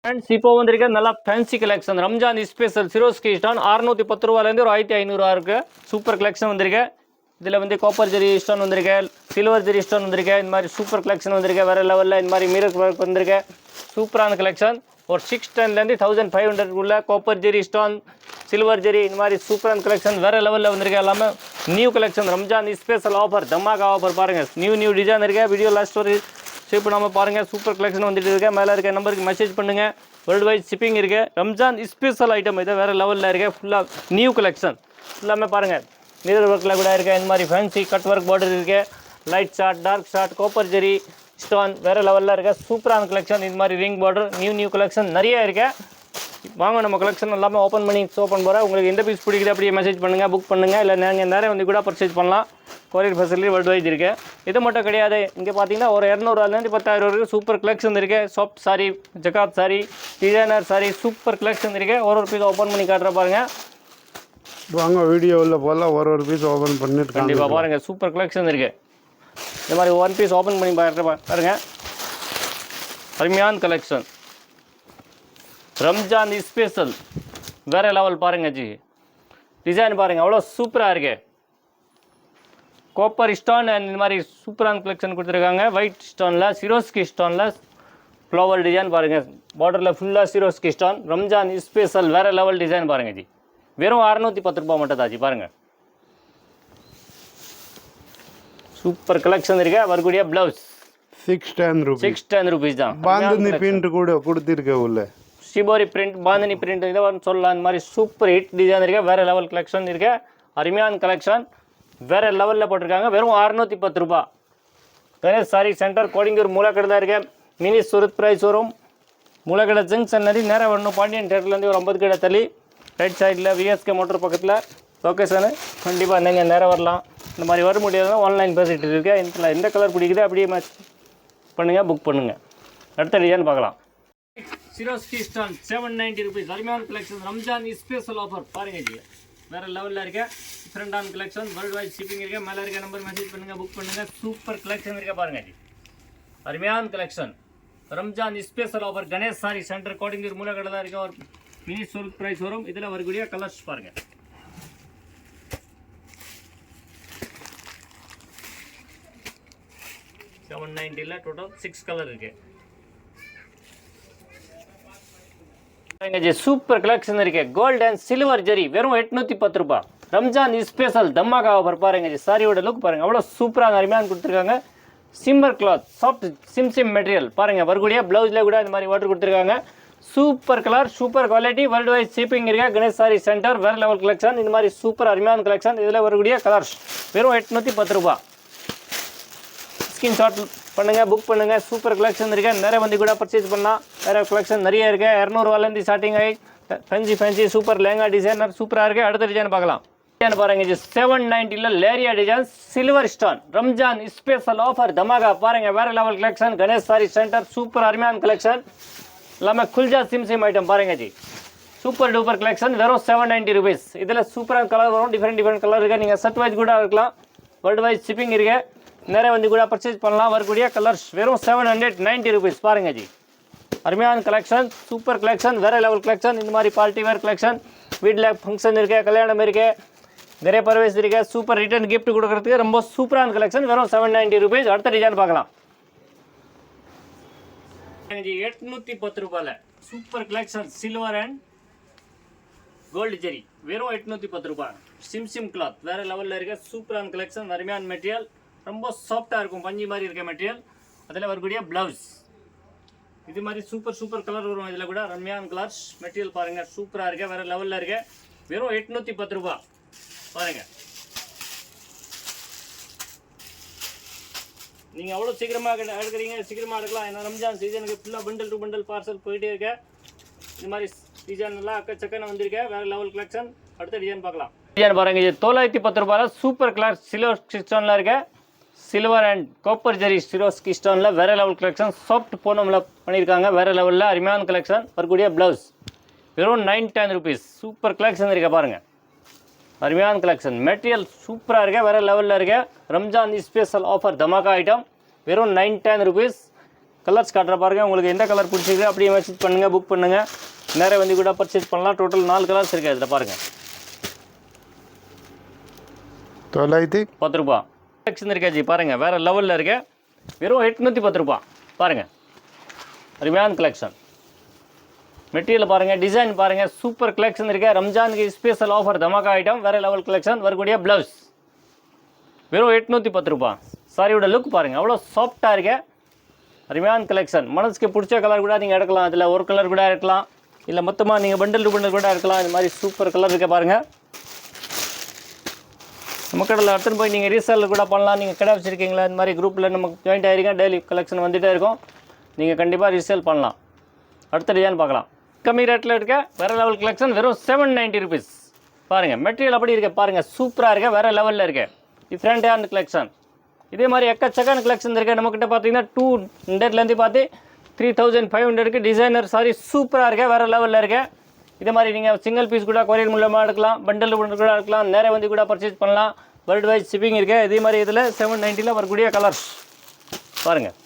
Friends இப்போ வந்திருக்க நல்லா fancy collection Ramzan special சிரோஸ்கி stone 610 ரூபாயிலேருந்து ஒரு 1500 ரூபா இருக்கு. சூப்பர் கலெக்ஷன் வந்திருக்கு. இதில் வந்து காப்பர் ஜெரி ஸ்டோன் வந்திருக்கு, சில்வர் ஜெரி ஸ்டோன் வந்திருக்கு. இந்த மாதிரி சூப்பர் கலெக்ஷன் வந்திருக்கு. வேறு லெவலில் இந்த மாதிரி மிரர் ஒர்க் வந்திருக்கு. சூப்பரான கலெக்ஷன். ஒரு 610லேருந்து 1500 உள்ள copper zari stone, silver zari இந்த மாதிரி சூப்பரான கலெக்ஷன் வேறு லெவலில் வந்திருக்கு. எல்லாமே new collection Ramzan special offer தமாகா ஆஃபர் பாருங்கள். நியூ டிசைன் இருக்கு. வீடியோ லாஸ்ட் ஒரு ஷேப் பண்ணாமல் பாருங்கள். சூப்பர் கலெக்ஷன் வந்துட்டு இருக்கு. மேலே இருக்க நம்பருக்கு மெசேஜ் பண்ணுங்கள். வேர்ல்டு வைட் ஷிப்பிங் இருக்குது. ரம்ஜான் ஸ்பெஷல் ஐட்டம் இது வேறு லெவலில் இருக்குது. ஃபுல்லாக நியூ கலெக்ஷன் எல்லாமே பாருங்கள். மிரர் ஒர்க்கில் கூட இருக்குது. இந்த மாதிரி ஃபேன்சி கட் ஒர்க் பார்டர் இருக்குது. Light shade, dark shade, copper zari stone வேறு லெவலில் இருக்குது. சூப்பரான கலெக்ஷன். இந்த மாதிரி ரிங் பார்டர் நியூ கலெக்ஷன் நிறைய இருக்குது. வாங்க நம்ம கலெக்ஷன் எல்லாமே ஓப்பன் பண்ணி ஷோ பண்ண போகிறேன். உங்களுக்கு எந்த பீஸ் பிடிக்குது அப்படியே மெசேஜ் பண்ணுங்கள், புக் பண்ணுங்கள். இல்லை நீங்கள் நேரம் வந்து கூட பர்ச்சேஸ் பண்ணலாம். கொரியர் ஃபெசிலிட்டி வேர்ல்டு வைட் இருக்குது. இது மட்டும் கிடையாது. இங்கே பார்த்தீங்கன்னா ஒரு 200 10,000 வரைக்கும் சூப்பர் கலெக்ஷன் இருக்குது. சாஃப்ட் சாரி, ஜக்காத் sorry, designer sorry super collection இருக்குது. ஒரு பீஸ் ஓப்பன் பண்ணி காட்டுற பாருங்கள். வாங்க வீடியோவில் போகலாம். ஒரு பீஸ் ஓப்பன் பண்ணிட்டு கண்டிப்பாக பாருங்கள். சூப்பர் கலெக்ஷன் இருக்குது. இந்த மாதிரி ஒன் பீஸ் ஓப்பன் பண்ணி பாருங்கள். அருமையான கலெக்ஷன் ரம்ஜான் ஸ்பெஷல் வேறு லெவல் பாருங்க ஜி. டிசைன் பாருங்கள் அவ்வளோ சூப்பராக இருக்குது. காப்பர் ஸ்டோன் அண்ட் இந்த மாதிரி சூப்பரான கலெக்ஷன் கொடுத்துருக்காங்க. ஒயிட் ஸ்டோனில் சிரோஸ்கி ஸ்டோனில் ஃப்ளவர் டிசைன் பாருங்கள். பார்டரில் ஃபுல்லாக சிரோஸ்கி ஸ்டோன். ரம்ஜான் ஸ்பெஷல் வேறு லெவல் டிசைன் பாருங்கள் ஜி. வெறும் 610 ரூபா மட்டும் தான் ஜி. பாருங்கள் சூப்பர் கலெக்ஷன் இருக்கு. வரக்கூடிய ப்ளவுஸ் 610 rupees தான். பாந்தினி பிரிண்ட் கூட கொடுத்துருக்க உள்ள ஷிபோரி பிரிண்ட், பாந்தினி பிரிண்ட் இதை சொல்லலாம். இந்த மாதிரி சூப்பர் ஹிட் டிசைன் இருக்கு. வேறு லெவல் கலெக்ஷன் இருக்கு. அருமையான கலெக்ஷன் வேறு லெவலில் போட்டிருக்காங்க. வெறும் 610 ரூபா. கணேஷ் சாரி சென்டர் கோடிங்கூர் மூலக்கடை தான் இருக்கு. மினி சூரத் ப்ரைஸ் வரும். மூலக்கடை ஜங்ஷன் நதி நேரம் வரணும். பாண்டியன் தேட்டர்லேருந்து ஒரு 50 கடை தள்ளி ரைட் சைடில் விஎஸ்கே மோட்டர் பக்கத்தில் லொக்கேஷனு. கண்டிப்பாக நீங்கள் நேரம் வரலாம். இந்த மாதிரி வர முடியாதுன்னா ஆன்லைன் பேசிகிட்டு இருக்கேன். இதில் எந்த கலர் பிடிக்குது அப்படியே மேட்ச் பண்ணுங்கள், புக் பண்ணுங்கள். அடுத்த டிசைன் பார்க்கலாம். சிரோஸ்கி ஸ்டோன் 790 rupees. அருமையான கலெக்ஷன் ரம்ஜான் ஸ்பெஷல் ஆஃபர் பாருங்கள் ஜி. வேறு லெவலில் இருக்க டிஃப்ரெண்டான கலெக்ஷன் வேர்ல்டு வைட் ஷிப்பிங் இருக்குது. மேலே இருக்க நம்பர் மெசேஜ் பண்ணுங்கள், புக் பண்ணுங்கள். சூப்பர் கலெக்ஷன் இருக்க பாருங்கள் ஜி. அருமையான collection Ramzan special offer. Ganesh sari centre Kodungaiyur Moolakadai தான் இருக்க. ஒரு மினி சூரத் ப்ரைஸ் வரும். இதில் வரக்கூடிய கலர்ஸ் பாருங்கள். $790 டோட்டல் 6 கலர் இருக்கு. சூப்பர் கலெக்ஷன் இருக்கு. கோல்ட் அண்ட் சில்வர் ஜெரி வெறும் 810 ரூபா. ரம்ஜான் ஸ்பெஷல் தம்மாகா ஆஃபர் பாருங்க ஜி. சாரியோட லுக் பாருங்க அவ்வளோ சூப்பராக அருமையான கொடுத்துருக்காங்க. சிம்மர் கிளாத் சாஃப்ட் சிம் மெட்டீரியல் பாருங்க. வரக்கூடிய பிளவுஸ்ல கூட இந்த மாதிரி வாட்டர் கொடுத்துருக்காங்க. Super colour, super quality, world wide shipping இருக்கு. கணேஷ் சாரி சென்டர் வேறு லெவல் கலெக்ஷன். இந்த மாதிரி சூப்பர் அருமையான கலெக்ஷன். இதில் வரக்கூடிய கலர்ஸ் வெறும் 810 ரூபா. ஸ்கிரீன்ஷாட் பண்ணுங்கள், புக் பண்ணுங்கள். சூப்பர் கலெக்ஷன் இருக்கு. நிறைய வந்து கூட பர்ச்சேஸ் பண்ணலாம். வேறு கலெக்ஷன் நிறைய இருக்குது. 200 ரூபாயிலேருந்து ஸ்டார்டிங் ஆகி ஃபேன்சி சூப்பர் லேங்கா டிசைனர் சூப்பராக இருக்குது. அடுத்த டிசைன் பார்க்கலாம். டிசைன் பாருங்க ஜி. 790 லேரியா design silver stone Ramzan special offer தமாகா பாருங்க. வேறு level collection. Ganesh sari centre super அருமையான கலெக்ஷன். எல்லாமே குல்ஜா சிம் ஐட்டம் பாருங்க ஜி. சூப்பர் டூப்பர் கலெக்ஷன் வெறும் 790 rupees. இதில் சூப்பரான கலர் வரும். டிஃப்ரெண்ட் கலர் இருக்குது. நீங்கள் செட் வைஸ் கூட இருக்கலாம். வேர்ல்டு வைட் ஷிப்பிங் இருக்கு. நிறைய வந்து கூட பர்ச்சேஸ் பண்ணலாம். வரக்கூடிய கலர்ஸ் வெறும் 790 rupees பாருங்க ஜி. அருமையான கலெக்ஷன், சூப்பர் கலெக்ஷன், வேறு லெவல் கலெக்ஷன். இந்த மாதிரி பார்ட்டி வேர் கலெக்ஷன். வீட்டில் ஃபங்க்ஷன் இருக்கு, கல்யாணம் இருக்கு, நிறைய பர்வேஸ் இருக்கு. சூப்பர் ரிட்டர்ன் கிஃப்ட் கொடுக்கறதுக்கு ரொம்ப சூப்பரான கலெக்ஷன். வெறும் 790 rupees. அடுத்த டிசைன் பார்க்கலாம். 810 ரூபாயில் super collection silver and gold zari வெறும் 810 ரூபாய். சிம் கிளாத் வேறு லெவலில் இருக்க சூப்பரான கலெக்ஷன். அருமையான மெட்டீரியல், ரொம்ப சாஃப்டாக இருக்கும். பஞ்சு மாதிரி இருக்க மெட்டீரியல். அதில் வரக்கூடிய ப்ளவுஸ் இது மாதிரி சூப்பர் கலர் வரும். இதில் கூட ரம்மியான கலர்ஸ் மெட்டீரியல் பாருங்கள். சூப்பராக இருக்க வேறு லெவலில் இருக்க. வெறும் 810 ரூபா பாருங்கள். நீங்கள் அவ்வளோ சீக்கிரமாக எடுக்கிறீங்க, சீக்கிரமாக எடுக்கலாம். ஏன்னா ரம்ஜான் சீசனுக்கு ஃபுல்லாக பண்டல் டு பண்டல் பார்சல் போயிட்டே இருக்க. இந்த மாதிரி டிசைன் எல்லாம் அக்கச்சக்கன்னு வந்திருக்கேன். வேறு லெவல் கலெக்ஷன். அடுத்த டிசைன் பார்க்கலாம். டிசைன் பாருங்க. 910 ரூபாயில் சூப்பர் கலர் சில்வர் ஸ்டோனில் இருக்க. சில்வர் அண்ட் காப்பர் ஜெரி சிரோஸ்கி ஸ்டோனில் வேறு லெவல் கலெக்ஷன். சாஃப்ட் பூனமில் பண்ணியிருக்காங்க. வேறு லெவலில் அருமையான கலெக்ஷன். வரக்கூடிய ப்ளவுஸ் வெறும் 910 rupees. சூப்பர் கலெக்ஷன் இருக்க பாருங்கள். அருமையான கலெக்ஷன். மெட்டீரியல் சூப்பராக இருக்க. வேறு லெவலில் இருக்க. ரம்ஜான் ஸ்பெஷல் ஆஃபர் தமாகா ஐட்டம் வெறும் 910 rupees. கலர்ஸ் காட்டுற பாருங்கள். உங்களுக்கு எந்த கலர் பிடிச்சிருக்கு அப்படியே மெசேஜ் பண்ணுங்கள், புக் பண்ணுங்கள். நேராக வந்து கூட பர்ச்சேஸ் பண்ணலாம். டோட்டல் 4 கலர்ஸ் இருக்குது இதில் பாருங்கள். 910 ரூபா கலெக்ஷன் இருக்கா ஜி பாருங்கள். வேறு லெவலில் இருக்கு. வெறும் 810 ரூபா பாருங்கள். அருமையான கலெக்ஷன். மெட்டீரியல் பாருங்கள், டிசைன் பாருங்கள், சூப்பர் கலெக்ஷன் இருக்கு. ரம்ஜானுக்கு ஸ்பெஷல் ஆஃபர் தமாக்கா ஐட்டம், வேறு லெவல் கலெக்ஷன். வரக்கூடிய ப்ளவுஸ் வெறும் 810 ரூபா. சாரியோட லுக் பாருங்கள், அவ்வளோ சாஃப்டாக இருக்கு. அருமையான கலெக்ஷன். மனசுக்கு பிடிச்ச கலர் கூட நீங்கள் எடுக்கலாம். அதில் ஒரு கலர் கூட இருக்கலாம், இல்லை மொத்தமாக நீங்கள் பண்டல் கூட இருக்கலாம். இந்த மாதிரி சூப்பர் கலர் இருக்க பாருங்கள். நம்ம கடையில் எடுத்துன்னு போய் நீங்கள் ரீசேல் கூட பண்ணலாம். நீங்கள் கடை வச்சுருக்கீங்களா, இந்த மாதிரி குரூப்பில் நமக்கு ஜாயின்ட் ஆகிருக்கேன். டெய்லி கலெக்ஷன் வந்துகிட்டே இருக்கும். நீங்கள் கண்டிப்பாக ரீசேல் பண்ணலாம். அடுத்த டிசைன் பார்க்கலாம். கம்மி ரேட்டில் இருக்க வேறு லெவல் கலெக்ஷன். வெறும் 790 ருபீஸ் பாருங்கள். மெட்டீரியல் அப்படி இருக்க பாருங்கள், சூப்பராக இருக்க, வேறு லெவலில் இருக்க டிஃப்ரெண்ட்டான கலெக்ஷன். இதே மாதிரி எக்கச்சக்கான கலெக்ஷன் இருக்குது நம்மக்கிட்ட. பார்த்தீங்கன்னா 200லேருந்து பார்த்து 3500க்கு டிசைனர் சாரி சூப்பராக இருக்க, வேறு லெவலில் இருக்க. இதே மாதிரி நீங்கள் சிங்கிள் பீஸ் கூட கொரியர் மூலமாக எடுக்கலாம், பண்டல் கூட எடுக்கலாம், நேராக வந்து கூட பர்ச்சேஸ் பண்ணலாம். வேர்ல்டு வைஸ் ஷிப்பிங் இருக்கு. இதே மாதிரி இதில் 790ல் வரக்கூடிய கலர்ஸ் பாருங்கள்.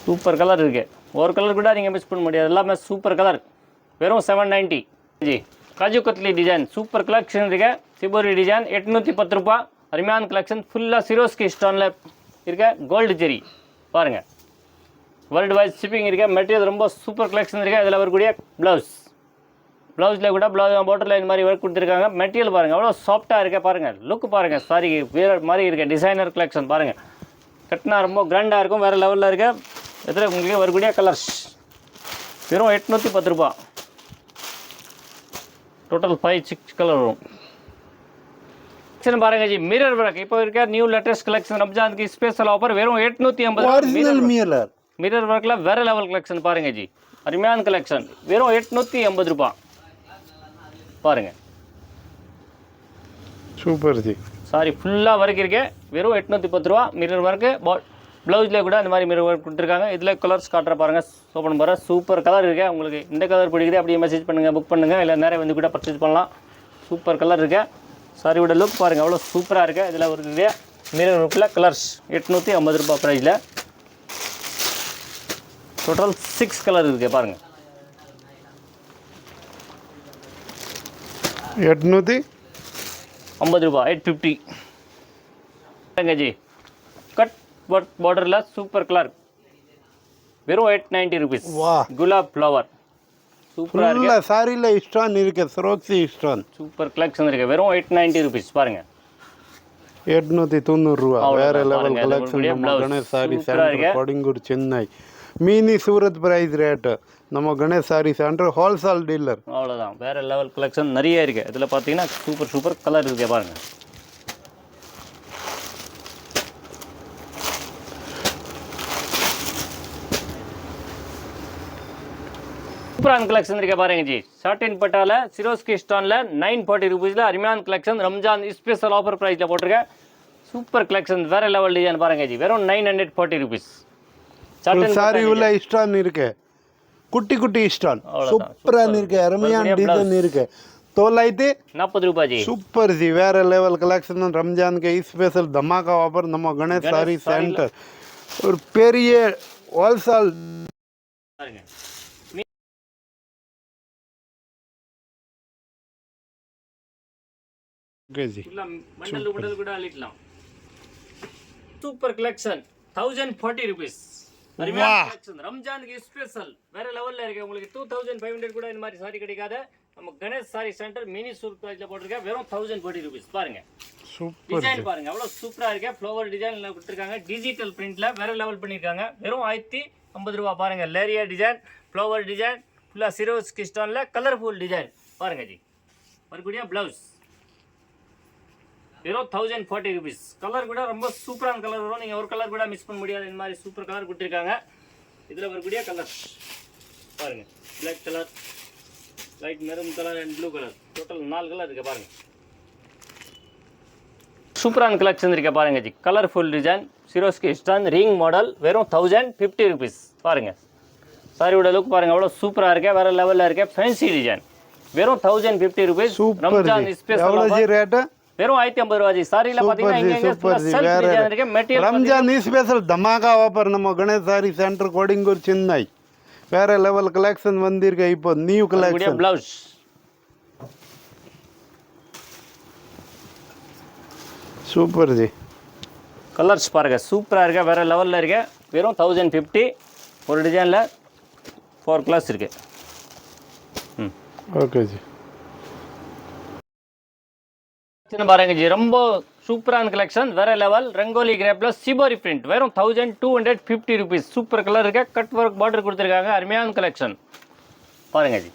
சூப்பர் கலர் இருக்குது. ஒரு கலர் கூட நீங்கள் மிஸ் பண்ண முடியாது, எல்லாமே சூப்பர் கலர். வெறும் 790 G. Kaju katli design super collection இருக்கு. சிபோரி டிசைன் 810 ரூபா. அருமையான கலெக்ஷன். ஃபுல்லாக சிரோஸ்கி ஸ்டோனில் இருக்க கோல்டு ஜெரி பாருங்கள். வேர்ல்டு வைஸ் ஷிப்பிங் இருக்க. மெட்டீரியல் ரொம்ப சூப்பர் கலெக்ஷன் இருக்குது. இதில் வரக்கூடிய ப்ளவுஸில் கூட பார்டரில் இந்த மாதிரி ஒர்க் கொடுத்துருக்காங்க. மெட்டீரியல் பாருங்கள், அவ்வளோ சாஃப்டாக இருக்க பாருங்கள். லுக் பாருங்கள், சாரி வேறு மாதிரி இருக்க டிசைனர் கலெக்ஷன் பாருங்கள். கட்டினா ரொம்ப கிராண்டாக இருக்கும், வேறு லெவலில் இருக்க. இதில் உங்களுக்கு வரக்கூடிய கலர்ஸ் வெறும் 810 ரூபா. டோட்டல் 5-6 கலர் வரும். பாருங்க ஜி, மிரர் ஒர்க் இப்போ இருக்க நியூ லேட்டஸ்ட் கலெக்ஷன். ரம்ஜானுக்கு ஸ்பெஷல் ஆஃபர் வெறும் 850. மிரர் ஒர்க்கில் வேறு லெவல் கலெக்ஷன் பாருங்கள் ஜி. அருமையான கலெக்ஷன். வெறும் 880 ரூபா பாருங்கள். Super G. சாரி ஃபுல்லாக ஒர்க் இருக்கு. வெறும் 810 ரூபா. மிரர் ஒர்க்கு ப்ளவுஸில் கூட அந்த மாதிரி மிரர் ஒர்க் கொடுத்துருக்காங்க. இதில் கலர்ஸ் காட்டுற பாருங்கள். ஓப்பன் பண்ணுற சூப்பர் கலர் இருக்கு. உங்களுக்கு இந்த கலர் பிடிக்குது அப்படியே மெசேஜ் பண்ணுங்கள், புக் பண்ணுங்கள், இல்லை நேரம் வந்து கூட பர்ச்சேஸ் பண்ணலாம். சூப்பர் கலர் இருக்கு. சாரியோட லுக் பாருங்கள், அவ்வளோ சூப்பராக இருக்குது. இதில் ஒரு மிரர் ஒர்க்கில் கலர்ஸ் 850 ரூபா ப்ரைஸில். டோட்டல் 6 கலர் இருக்குது பாருங்கள். 850 ரூபா. 850 ஜி. கட் பார்டரில் சூப்பர் கலர் வெறும் 890 ருபீஸ். குலாப் ஃப்ளவர் சூப்பராக இருக்கு. சாரியில் ஸ்டோன் இருக்கு, சிரோக்ஸி ஸ்டோன் சூப்பர் கலெக்ஷன் இருக்கு. வெறும் 890 ருபீஸ் பாருங்கள். 890 ரூபா. வேறு லெவல் கலெக்ஷன். நம்ம Ganesh sari centre Kodungaiyur Chennai. Mini Surat price rate. நம்ம Ganesh sari centre wholesale dealer. அவ்வளோதான். வேறு லெவல் கலெக்ஷன் நிறைய இருக்குது. இதில் பார்த்தீங்கன்னா சூப்பர் கலர் இருக்கு பாருங்கள். சூப்பரான கலெக்ஷன் இருக்க பாருங்க ஜி. ஷார்டின் பட்டால சிரோஸ்கி ஸ்டோனில் 940 ருபீஸில் அருமையான கலெக்ஷன். ரம்ஜான் ஸ்பெஷல் ஆஃபர் ப்ரைஸில் போட்டிருக்கேன். சூப்பர் கலெக்ஷன், வேறு லெவல் டிசைன் பாருங்க ஜி. வெறும் 940 ருபீஸ். சாரி உள்ள ஸ்டோன் இருக்கு, குட்டி குட்டி ஸ்டோன் சூப்பராக இருக்கு. அருமையான டிசைன் இருக்கு. 940 ரூபா ஜி. Super G. வேறு லெவல் கலெக்ஷன். ரம்ஜானுக்கு ஸ்பெஷல் தமாக்கா ஆஃபர். நம்ம கணேஷ் சாரி சென்டர் ஒரு பெரிய ஹோல்சேல் பாருங்க. Super collection 1040 rupees. ரம்ஜானுக்கு ஸ்பெஷல் வேற லெவல்ல இருக்கு. உங்களுக்கு 2500 கூட இந்த மாதிரி சாரி கிடைக்காத. நம்ம Ganesh sari centre mini super பிரைஸ்ல போட்டிருக்க. வெறும் 1040 ருபீஸ் பாருங்க. டிசைன் பாருங்க, அவ்வளவு சூப்பரா இருக்கு. ஃப்ளவர் டிசைன்ல கொடுத்துருக்காங்க. டிஜிட்டல் பிரிண்ட்ல வேற லெவல் பண்ணிருக்காங்க. வெறும் 1050 ரூபா பாருங்க. லேரியா டிசைன், ஃப்ளவர் டிசைன், ஃபுல்லா சிரோஸ்கி ஸ்டோன்ல கலர்ஃபுல் டிசைன் பாருங்க ஜி. வரக்கூடிய பிளவுஸ் வெறும் 1040 ருபீஸ். கலர் கூட ரொம்ப சூப்பரான கலர் வரும். நீங்கள் ஒரு கலர் கூட மிஸ் பண்ண முடியாது. இந்த மாதிரி சூப்பர் கலர் கொடுத்துருக்காங்க. இதில் வரக்கூடிய கலர் பாருங்கள். Black colour, light maroon colour and blue colour. Total 4 colour இருக்குது பாருங்கள். சூப்பரான கலெக்ஷன் இருக்க பாருங்க ஜி. Colourful design, Swarovski stone, ring model. வெறும் 1050 ருபீஸ் பாருங்கள். சாரியோட லுக் பாருங்கள், அவ்வளோ சூப்பராக இருக்கு. வேறு லெவலில் இருக்க ஃபேன்சி டிசைன். வெறும் 1050 ருபீஸ். ரம்ஜான் ஸ்பெஷல் ரேட்டு வெறும் 1050 ரூபா ஜி. சாரியில் பார்த்தீங்கன்னா இங்கே செல்ஃப் டிசைன் இருக்கு. Material Ramzan special dhamaka offer ನಮ್ಮ ಗಣೇಶ್ ಸಾರಿ ಸೆಂಟರ್ ಕೊಡಿಂಗೂರು ಚೆನ್ನೈ. வேற லெவல் கலெக்ஷன் வந்திருக்கு. இப்போ new collection blouse super G. Colours பாருங்க சூப்பராக இருக்க, வேற லெவலில் இருக்க. வெறும் 1050 ஒரு டிசைனில் 4 கிளாஸ் இருக்கு. Okay G. பாருங்க ஜி, ரொம்ப சூப்பரான கலெக்ஷன், வேற level. Rangoli grey plus shibori print வெறும் 1250 ருபீஸ். சூப்பர் கலர் இருக்க, கட் ஒர்க் பார்டர் கொடுத்துருக்காங்க. அருமையான கலெக்ஷன் பாருங்க ஜி.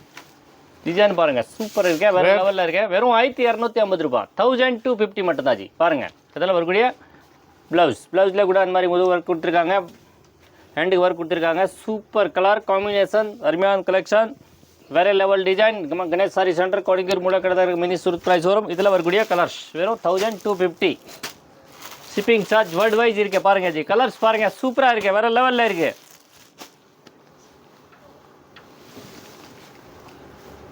டிசைன் பாருங்க சூப்பர் இருக்க, வேற லெவலில் இருக்க. வெறும் 1250 ரூபாய், 1250 மட்டும் தான் ஜி. பாருங்க இதில் வரக்கூடிய ப்ளவுஸில் கூட அந்த மாதிரி முது ஒர்க் கொடுத்துருக்காங்க, ஹேண்டுக்கு ஒர்க் கொடுத்துருக்காங்க. சூப்பர் கலர் காம்பினேஷன், அருமையான கலெக்ஷன், வேற லெவல் டிசைன். நம்ம Ganesh sari centre Kodungaiyur Moolakadai mini Surat price வரும். இதில் வரக்கூடிய கலர்ஸ் வெறும் 1250. ஷிப்பிங் சார்ஜ் வேர்ல்டு வைஸ் இருக்கு. பாருங்க ஜி, கலர்ஸ் பாருங்க சூப்பராக இருக்கு, வேற லெவலில் இருக்கு.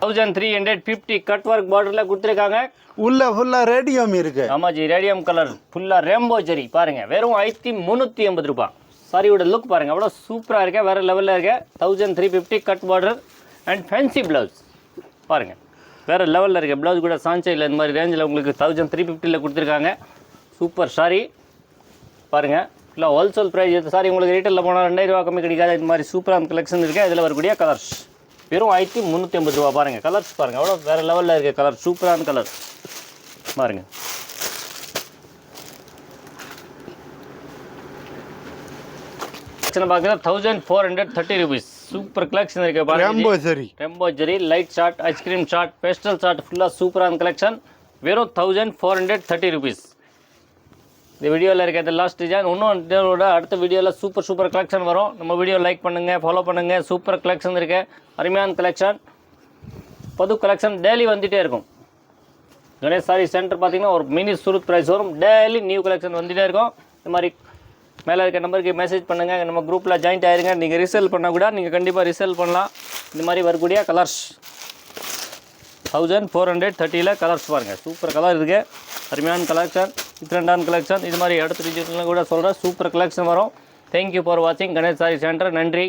1350 கட் ஒர்க் பார்டரில் கொடுத்துருக்காங்க. உள்ள ஃபுல்லா ரேடியம் இருக்கு. ஆமா ஜி, ரேடியம் கலர் ஃபுல்லா ரெம்போ ஜரி. பாருங்க வெறும் 1350 ரூபாய். சாரியோட லுக் பாருங்க அவ்வளோ சூப்பராக இருக்க, வேற லெவலில் இருக்க. 1350 cut border and fancy blouse பாருங்க, வேற லெவலில் இருக்க. ப்ளவுஸ் கூட சான்சையில் இந்த மாதிரி ரேஞ்சில் உங்களுக்கு 1350 கொடுத்துருக்காங்க. சூப்பர் சாரி பாருங்க, இல்லை ஹோல்சேல் ப்ரைஸ். சாரி உங்களுக்கு ரீட்டெயிலில் போனால் 2000 ரூபா கம்மி கிடைக்காது. இந்த மாதிரி சூப்பரான கலெக்ஷன் இருக்குது. இதில் வரக்கூடிய கலர்ஸ் வெறும் 1350 ரூபா. பாருங்க கலர்ஸ் பாருங்க அவ்வளோ வேற லெவலில் இருக்க கலர், சூப்பரான கலர் பாருங்க. பார்க்குறது 1430 ருபீஸ். சூப்பர் கலெக்ஷன் இருக்கு பாருங்க. ரெம்போ zari light shade, ice cream shade, pastel shade, ஃபுல்லாக சூப்பரான கலெக்ஷன். வெறும் 1430 ருபீஸ். இந்த வீடியோவில் இருக்க இந்த லாஸ்ட் டிசைன். இன்னும் இதோட அடுத்த வீடியோவில் சூப்பர் கலெக்ஷன் வரும். நம்ம வீடியோ லைக் பண்ணுங்கள், ஃபாலோ பண்ணுங்கள். சூப்பர் கலெக்ஷன் இருக்கு, அருமையான கலெக்ஷன், புது கலெக்ஷன் டெய்லி வந்துகிட்டே இருக்கும். கணேஷ் சாரி சென்டர் பார்த்தீங்கன்னா ஒரு மினி சூரத் ப்ரைஸ் வரும். டெய்லி நியூ கலெக்ஷன் வந்துகிட்டே இருக்கும். இந்த மாதிரி மேலே இருக்க நம்பருக்கு மெசேஜ் பண்ணுங்கள், நம்ம குரூப்பில் ஜாயின்ட் ஆயிருங்க. நீங்கள் ரீசேல் பண்ணால் கூட நீங்கள் கண்டிப்பாக ரீசேல் பண்ணலாம். இந்த மாதிரி வரக்கூடிய கலர்ஸ் 1430 கலர்ஸ் பாருங்கள், சூப்பர் கலர் இருக்குது, அருமையான கலெக்ஷன், டிஃப்ரெண்டான கலெக்ஷன். இது மாதிரி அடுத்த டிஜிட்டலில் கூட சொல்கிறேன், சூப்பர் கலெக்ஷன் வரும். தேங்க்யூ ஃபார் வாட்சிங் கணேஷ் சாரி சென்டர். நன்றி.